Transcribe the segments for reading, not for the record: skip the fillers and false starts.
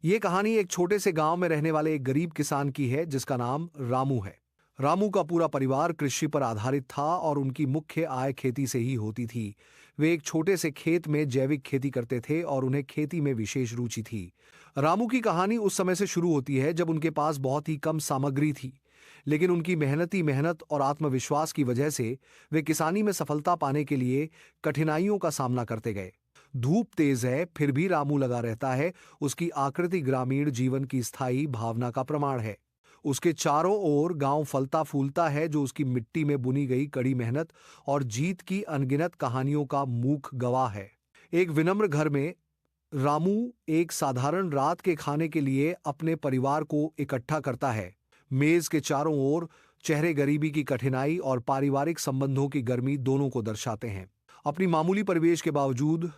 ये कहानी एक छोटे से गांव में रहने वाले एक गरीब किसान की है जिसका नाम रामू है। रामू का पूरा परिवार कृषि पर आधारित था और उनकी मुख्य आय खेती से ही होती थी। वे एक छोटे से खेत में जैविक खेती करते थे और उन्हें खेती में विशेष रुचि थी। रामू की कहानी उस समय से शुरू होती है जब उनके पास बहुत ही कम सामग्री थी, लेकिन उनकी मेहनत और आत्मविश्वास की वजह से वे किसानी में सफलता पाने के लिए कठिनाइयों का सामना करते गए। धूप तेज है फिर भी रामू लगा रहता है। उसकी आकृति ग्रामीण जीवन की स्थायी भावना का प्रमाण है। उसके चारों ओर गांव फलता फूलता है जो उसकी मिट्टी में बुनी गई कड़ी मेहनत और जीत की अनगिनत कहानियों का मूक गवाह है। एक विनम्र घर में रामू एक साधारण रात के खाने के लिए अपने परिवार को इकट्ठा करता है। मेज के चारों ओर चेहरे गरीबी की कठिनाई और पारिवारिक संबंधों की गर्मी दोनों को दर्शाते हैं। अपनी मामूली परिवेश के बावजूद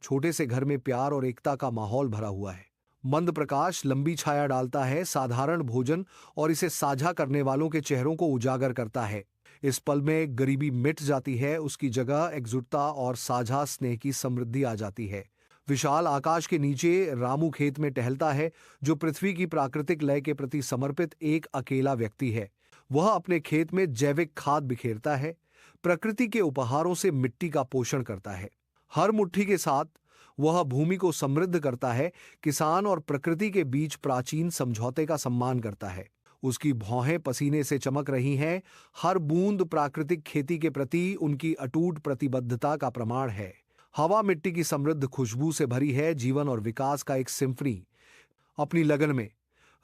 छोटे से घर में प्यार और एकता का माहौल भरा हुआ है। मंद प्रकाश लंबी छाया डालता है, साधारण भोजन और इसे साझा करने वालों के चेहरों को उजागर करता है। इस पल में गरीबी मिट जाती है, उसकी जगह एकजुटता और साझा स्नेह की समृद्धि आ जाती है। विशाल आकाश के नीचे रामू खेत में टहलता है, जो पृथ्वी की प्राकृतिक लय के प्रति समर्पित एक अकेला व्यक्ति है। वह अपने खेत में जैविक खाद बिखेरता है, प्रकृति के उपहारों से मिट्टी का पोषण करता है। हर मुट्ठी के साथ वह भूमि को समृद्ध करता है, किसान और प्रकृति के बीच प्राचीन समझौते का सम्मान करता है। उसकी भौहें पसीने से चमक रही हैं, हर बूंद प्राकृतिक खेती के प्रति उनकी अटूट प्रतिबद्धता का प्रमाण है। हवा मिट्टी की समृद्ध खुशबू से भरी है, जीवन और विकास का एक सिम्फनी। अपनी लगन में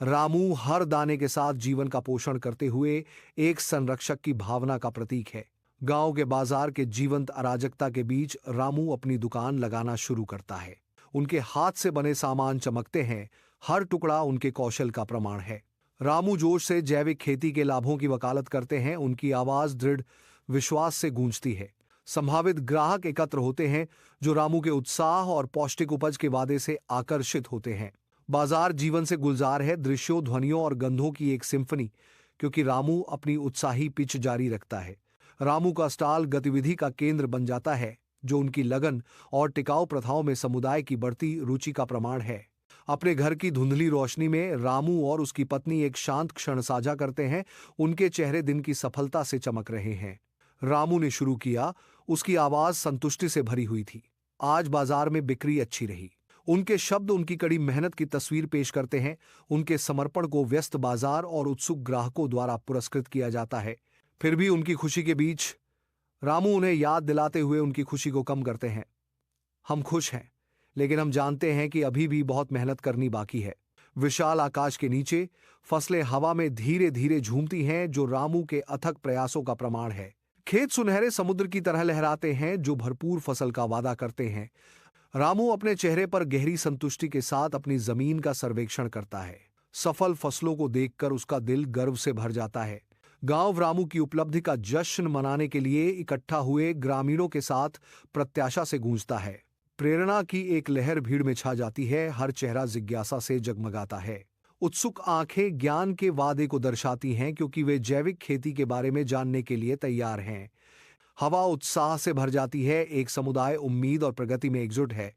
रामू हर दाने के साथ जीवन का पोषण करते हुए एक संरक्षक की भावना का प्रतीक है। गांव के बाजार के जीवंत अराजकता के बीच रामू अपनी दुकान लगाना शुरू करता है। उनके हाथ से बने सामान चमकते हैं, हर टुकड़ा उनके कौशल का प्रमाण है। रामू जोश से जैविक खेती के लाभों की वकालत करते हैं, उनकी आवाज दृढ़ विश्वास से गूंजती है। संभावित ग्राहक एकत्र होते हैं जो रामू के उत्साह और पौष्टिक उपज के वादे से आकर्षित होते हैं। बाजार जीवन से गुलजार है, दृश्यों, ध्वनियों और गंधों की एक सिम्फनी, क्योंकि रामू अपनी उत्साही पिच जारी रखता है। रामू का स्टॉल गतिविधि का केंद्र बन जाता है, जो उनकी लगन और टिकाऊ प्रथाओं में समुदाय की बढ़ती रुचि का प्रमाण है। अपने घर की धुंधली रोशनी में रामू और उसकी पत्नी एक शांत क्षण साझा करते हैं। उनके चेहरे दिन की सफलता से चमक रहे हैं। रामू ने शुरू किया, उसकी आवाज संतुष्टि से भरी हुई थी। आज बाजार में बिक्री अच्छी रही। उनके शब्द उनकी कड़ी मेहनत की तस्वीर पेश करते हैं। उनके समर्पण को व्यस्त बाजार और उत्सुक ग्राहकों द्वारा पुरस्कृत किया जाता है। फिर भी उनकी खुशी के बीच रामू उन्हें याद दिलाते हुए उनकी खुशी को कम करते हैं। हम खुश हैं, लेकिन हम जानते हैं कि अभी भी बहुत मेहनत करनी बाकी है। विशाल आकाश के नीचे फसलें हवा में धीरे धीरे झूमती हैं, जो रामू के अथक प्रयासों का प्रमाण है। खेत सुनहरे समुद्र की तरह लहराते हैं, जो भरपूर फसल का वादा करते हैं। रामू अपने चेहरे पर गहरी संतुष्टि के साथ अपनी जमीन का सर्वेक्षण करता है। सफल फसलों को देखकर उसका दिल गर्व से भर जाता है। गांव रामू की उपलब्धि का जश्न मनाने के लिए इकट्ठा हुए ग्रामीणों के साथ प्रत्याशा से गूंजता है। प्रेरणा की एक लहर भीड़ में छा जाती है, हर चेहरा जिज्ञासा से जगमगाता है। उत्सुक आंखें ज्ञान के वादे को दर्शाती हैं, क्योंकि वे जैविक खेती के बारे में जानने के लिए तैयार हैं। हवा उत्साह से भर जाती है, एक समुदाय उम्मीद और प्रगति में एकजुट है।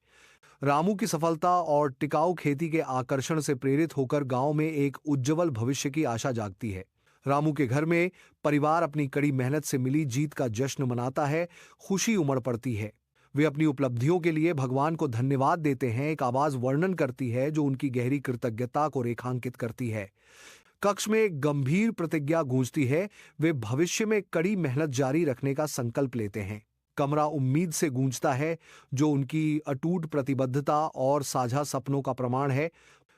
रामू की सफलता और टिकाऊ खेती के आकर्षण से प्रेरित होकर गांव में एक उज्जवल भविष्य की आशा जागती है। रामू के घर में परिवार अपनी कड़ी मेहनत से मिली जीत का जश्न मनाता है। खुशी उमड़ पड़ती है। वे अपनी उपलब्धियों के लिए भगवान को धन्यवाद देते हैं। एक आवाज वर्णन करती है जो उनकी गहरी कृतज्ञता को रेखांकित करती है। कक्ष में एक गंभीर प्रतिज्ञा गूंजती है। वे भविष्य में कड़ी मेहनत जारी रखने का संकल्प लेते हैं। कमरा उम्मीद से गूंजता है, जो उनकी अटूट प्रतिबद्धता और साझा सपनों का प्रमाण है।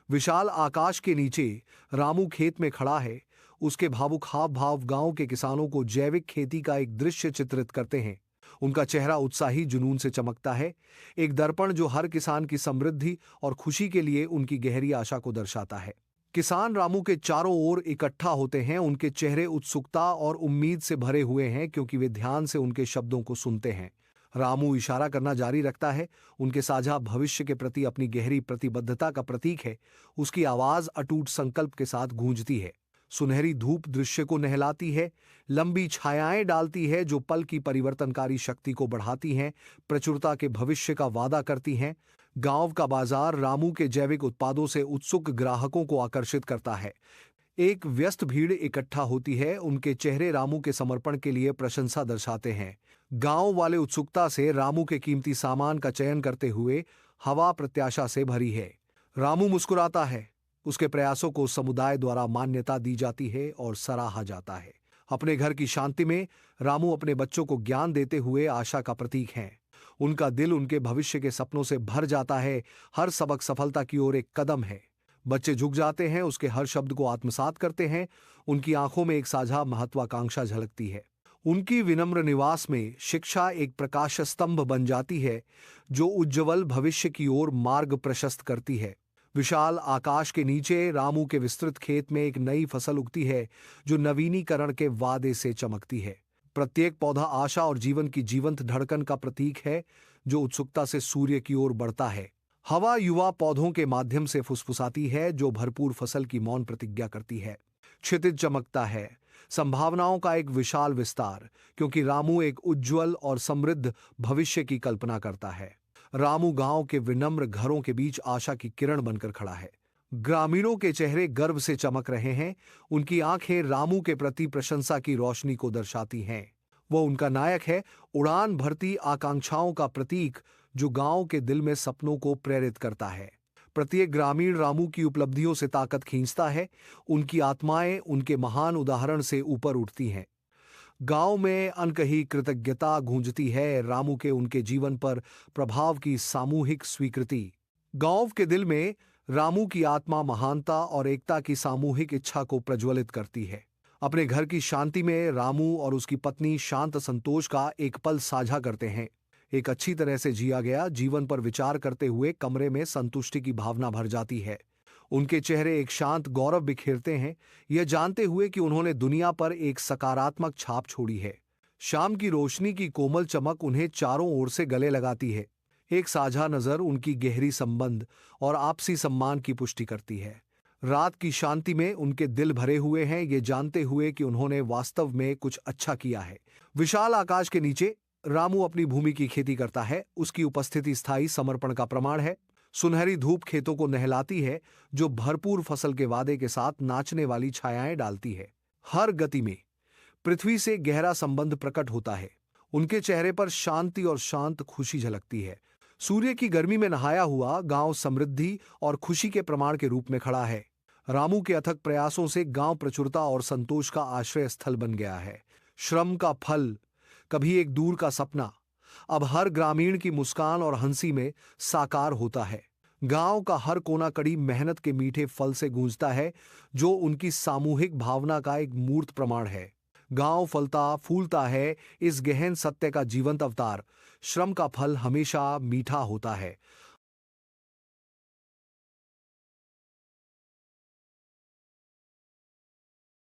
विशाल आकाश के नीचे रामू खेत में खड़ा है। उसके भावुक हाव भाव गांव के किसानों को जैविक खेती का एक दृश्य चित्रित करते हैं। उनका चेहरा उत्साही जुनून से चमकता है, एक दर्पण जो हर किसान की समृद्धि और खुशी के लिए उनकी गहरी आशा को दर्शाता है। किसान रामू के चारों ओर इकट्ठा होते हैं। उनके चेहरे उत्सुकता और उम्मीद से भरे हुए हैं, क्योंकि वे ध्यान से उनके शब्दों को सुनते हैं। रामू इशारा करना जारी रखता है। उनके साझा भविष्य के प्रति अपनी गहरी प्रतिबद्धता का प्रतीक है। उसकी आवाज अटूट संकल्प के साथ गूंजती है। सुनहरी धूप दृश्य को नहलाती है, लंबी छायाएं डालती है जो पल की परिवर्तनकारी शक्ति को बढ़ाती हैं, प्रचुरता के भविष्य का वादा करती हैं। गांव का बाजार रामू के जैविक उत्पादों से उत्सुक ग्राहकों को आकर्षित करता है। एक व्यस्त भीड़ इकट्ठा होती है, उनके चेहरे रामू के समर्पण के लिए प्रशंसा दर्शाते हैं। गांव वाले उत्सुकता से रामू के कीमती सामान का चयन करते हुए हवा प्रत्याशा से भरी है। रामू मुस्कुराता है। उसके प्रयासों को समुदाय द्वारा मान्यता दी जाती है और सराहा जाता है। अपने घर की शांति में रामू अपने बच्चों को ज्ञान देते हुए आशा का प्रतीक हैं। उनका दिल उनके भविष्य के सपनों से भर जाता है। हर सबक सफलता की ओर एक कदम है। बच्चे झुक जाते हैं, उसके हर शब्द को आत्मसात करते हैं। उनकी आंखों में एक साझा महत्वाकांक्षा झलकती है। उनकी विनम्र निवास में शिक्षा एक प्रकाश स्तंभ बन जाती है, जो उज्ज्वल भविष्य की ओर मार्ग प्रशस्त करती है। विशाल आकाश के नीचे रामू के विस्तृत खेत में एक नई फसल उगती है, जो नवीनीकरण के वादे से चमकती है। प्रत्येक पौधा आशा और जीवन की जीवंत धड़कन का प्रतीक है, जो उत्सुकता से सूर्य की ओर बढ़ता है। हवा युवा पौधों के माध्यम से फुसफुसाती है, जो भरपूर फसल की मौन प्रतिज्ञा करती है। क्षितिज चमकता है, संभावनाओं का एक विशाल विस्तार, क्योंकि रामू एक उज्ज्वल और समृद्ध भविष्य की कल्पना करता है। रामू गांव के विनम्र घरों के बीच आशा की किरण बनकर खड़ा है। ग्रामीणों के चेहरे गर्व से चमक रहे हैं। उनकी आंखें रामू के प्रति प्रशंसा की रोशनी को दर्शाती हैं। वो उनका नायक है, उड़ान भरती आकांक्षाओं का प्रतीक, जो गांव के दिल में सपनों को प्रेरित करता है। प्रत्येक ग्रामीण रामू की उपलब्धियों से ताकत खींचता है। उनकी आत्माएं उनके महान उदाहरण से ऊपर उठती हैं। गांव में अनकही कृतज्ञता गूंजती है, रामू के उनके जीवन पर प्रभाव की सामूहिक स्वीकृति। गांव के दिल में रामू की आत्मा महानता और एकता की सामूहिक इच्छा को प्रज्वलित करती है। अपने घर की शांति में रामू और उसकी पत्नी शांत संतोष का एक पल साझा करते हैं। एक अच्छी तरह से जिया गया जीवन पर विचार करते हुए कमरे में संतुष्टि की भावना भर जाती है। उनके चेहरे एक शांत गौरव बिखेरते हैं, यह जानते हुए कि उन्होंने दुनिया पर एक सकारात्मक छाप छोड़ी है। शाम की रोशनी की कोमल चमक उन्हें चारों ओर से गले लगाती है। एक साझा नजर उनकी गहरी संबंध और आपसी सम्मान की पुष्टि करती है। रात की शांति में उनके दिल भरे हुए हैं, ये जानते हुए कि उन्होंने वास्तव में कुछ अच्छा किया है। विशाल आकाश के नीचे रामू अपनी भूमि की खेती करता है। उसकी उपस्थिति स्थायी समर्पण का प्रमाण है। सुनहरी धूप खेतों को नहलाती है, जो भरपूर फसल के वादे के साथ नाचने वाली छायाएं डालती है। हर गति में पृथ्वी से गहरा संबंध प्रकट होता है। उनके चेहरे पर शांति और शांत खुशी झलकती है। सूर्य की गर्मी में नहाया हुआ गांव समृद्धि और खुशी के प्रमाण के रूप में खड़ा है। रामू के अथक प्रयासों से गांव प्रचुरता और संतोष का आश्रय स्थल बन गया है। श्रम का फल, कभी एक दूर का सपना, अब हर ग्रामीण की मुस्कान और हंसी में साकार होता है। गांव का हर कोना कड़ी मेहनत के मीठे फल से गूंजता है, जो उनकी सामूहिक भावना का एक मूर्त प्रमाण है। गांव फलता फूलता है, इस गहन सत्य का जीवंत अवतार। श्रम का फल हमेशा मीठा होता है।